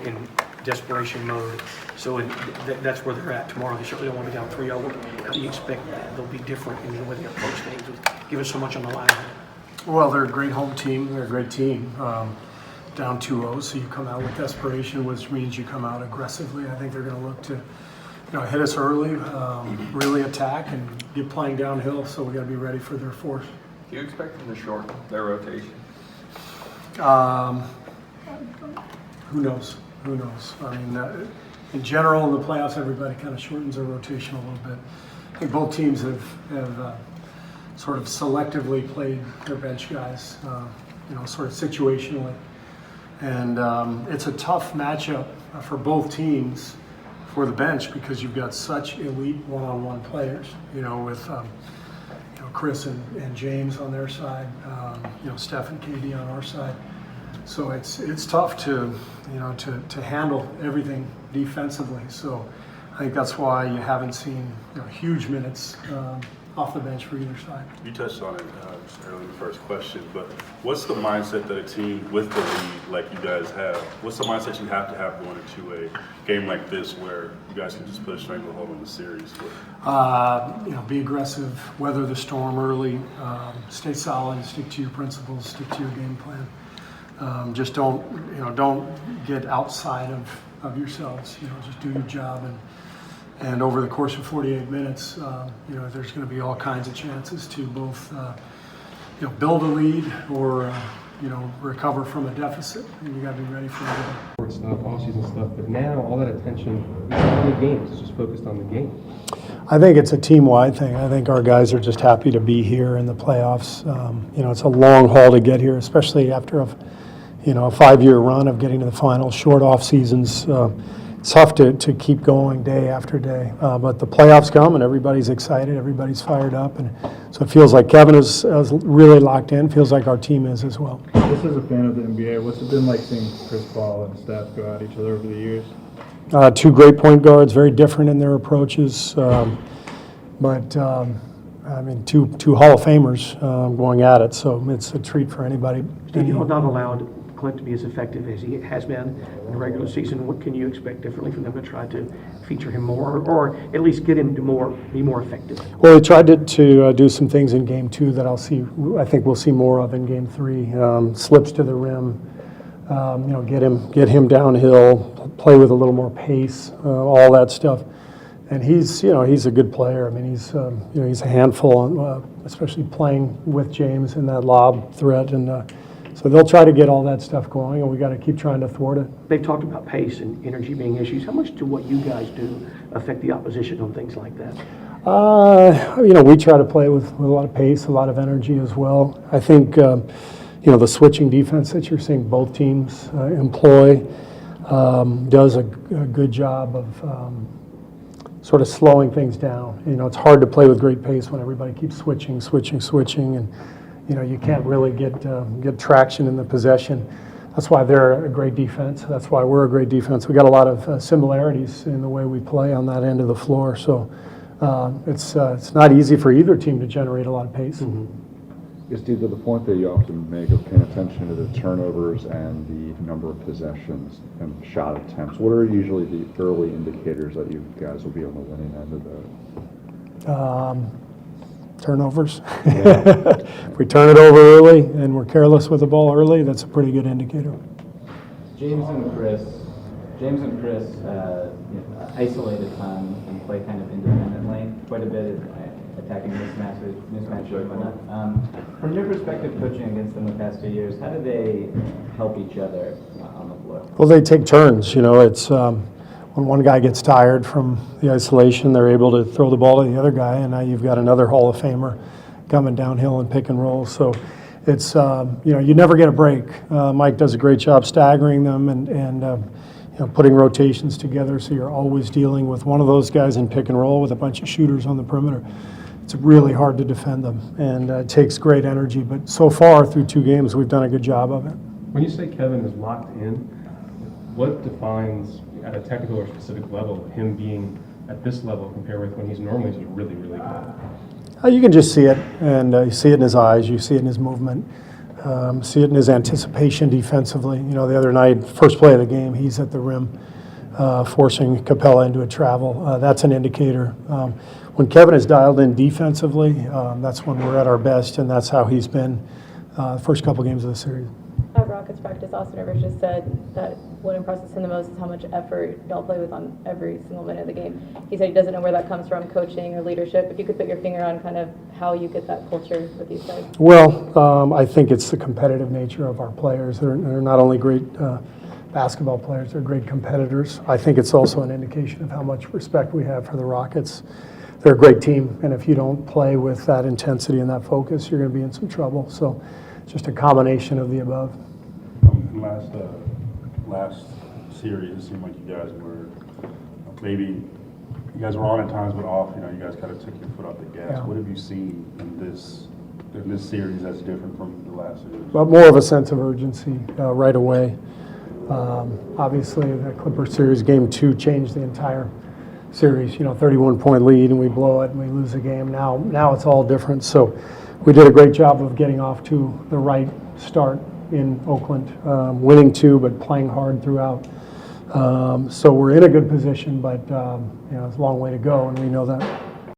in desperation mode. So that's where they're at tomorrow. They certainly don't want to be down 3-0. How do you expect that they'll be different in the way they approach things, given so much on the line? Well, they're a great home team. They're a great team. Down 2-0, so you come out with desperation, which means you come out aggressively. I think they're going to look to, hit us early, really attack, and get playing downhill. So we got to be ready for their force. Do you expect them to shorten their rotation? Who knows? Who knows? I mean, in general, in the playoffs, everybody kind of shortens their rotation a little bit. I think both teams have sort of selectively played their bench guys, sort of situationally. And it's a tough matchup for both teams for the bench because you've got such elite one-on-one players, with Chris and James on their side, Steph and KD on our side. So it's tough to handle everything defensively. So I think that's why you haven't seen huge minutes off the bench for either side. You touched on it earlier in the first question, but what's the mindset that a team with the lead like you guys have, what's the mindset you have to have going into a game like this where you guys can just put a stranglehold on the series? Be aggressive, weather the storm early, stay solid, stick to your principles, stick to your game plan. Just don't get outside of yourselves. Just do your job, and over the course of 48 minutes, there's going to be all kinds of chances to both, build a lead or, recover from a deficit, and you got to be ready for it. Stuff, off-season stuff, but now all that attention is on the games. It's just focused on the game. I think it's a team-wide thing. I think our guys are just happy to be here in the playoffs. It's a long haul to get here, especially after a 5-year run of getting to the finals, short off seasons. It's tough to keep going day after day, but the playoffs come and everybody's excited, everybody's fired up, and so it feels like Kevin is really locked in. Feels like our team is as well. Just as a fan of the NBA, what's it been like seeing Chris Paul and Steph go at each other over the years? Two great point guards, very different in their approaches, but two Hall of Famers going at it, so it's a treat for anybody. Steve, not allowed Clint to be as effective as he has been in the regular season. What can you expect differently from them to try to feature him more, or at least get him to be more effective? Well, we tried to do some things in Game 2 that I think we'll see more of in Game 3. Slips to the rim, get him downhill, play with a little more pace, all that stuff. And he's a good player. I mean, he's a handful, especially playing with James in that lob threat, and so they'll try to get all that stuff going, and we got to keep trying to thwart it. They've talked about pace and energy being issues. How much do what you guys do affect the opposition on things like that? We try to play with a lot of pace, a lot of energy as well. I think, the switching defense that you're seeing both teams employ does a good job of sort of slowing things down. It's hard to play with great pace when everybody keeps switching, and you can't really get traction in the possession. That's why they're a great defense. That's why we're a great defense. We got a lot of similarities in the way we play on that end of the floor. So it's not easy for either team to generate a lot of pace. Mm-hmm. Yes, Steve, to the point that you often make of paying attention to the turnovers and the number of possessions and shot attempts, what are usually the early indicators that you guys will be on the winning end of that? Turnovers. Yeah. If we turn it over early and we're careless with the ball early, that's a pretty good indicator. James and Chris isolated time and play kind of independently, quite a bit of attacking mismatches and whatnot. From your perspective, coaching against them the past 2 years, how do they help each other on the floor? Well, they take turns. It's when one guy gets tired from the isolation, they're able to throw the ball to the other guy, and now you've got another Hall of Famer coming downhill and pick and roll. So it's, you never get a break. Mike does a great job staggering them and putting rotations together, so you're always dealing with one of those guys in pick and roll with a bunch of shooters on the perimeter. It's really hard to defend them, and it takes great energy. But so far, through 2 games, we've done a good job of it. When you say Kevin is locked in, what defines at a technical or specific level him being at this level compared with when he's normally just really, really good? You can just see it, and you see it in his eyes, you see it in his movement. See it in his anticipation defensively. You know, the other night, first play of the game, he's at the rim, forcing Capella into a travel. That's an indicator. When Kevin is dialed in defensively, that's when we're at our best, and that's how he's been the first couple games of the series. At Rockets practice, Austin Rivers just said that what impresses him the most is how much effort y'all play with on every single minute of the game. He said he doesn't know where that comes from, coaching or leadership. If you could put your finger on kind of how you get that culture with these guys. Well, I think it's the competitive nature of our players. They're not only great basketball players, they're great competitors. I think it's also an indication of how much respect we have for the Rockets. They're a great team, and if you don't play with that intensity and that focus, you're going to be in some trouble. So just a combination of the above. Last series, it seemed like you guys were maybe you guys were on at times, but off. You know, you guys kind of took your foot off the gas. Yeah. What have you seen in this series that's different from the last series? But more of a sense of urgency right away. Obviously, the Clippers series, game 2, changed the entire series. You know, 31-point lead, and we blow it, and we lose the game. Now it's all different. So we did a great job of getting off to the right start in Oakland, winning 2, but playing hard throughout. So we're in a good position, but you know, it's a long way to go, and we know that.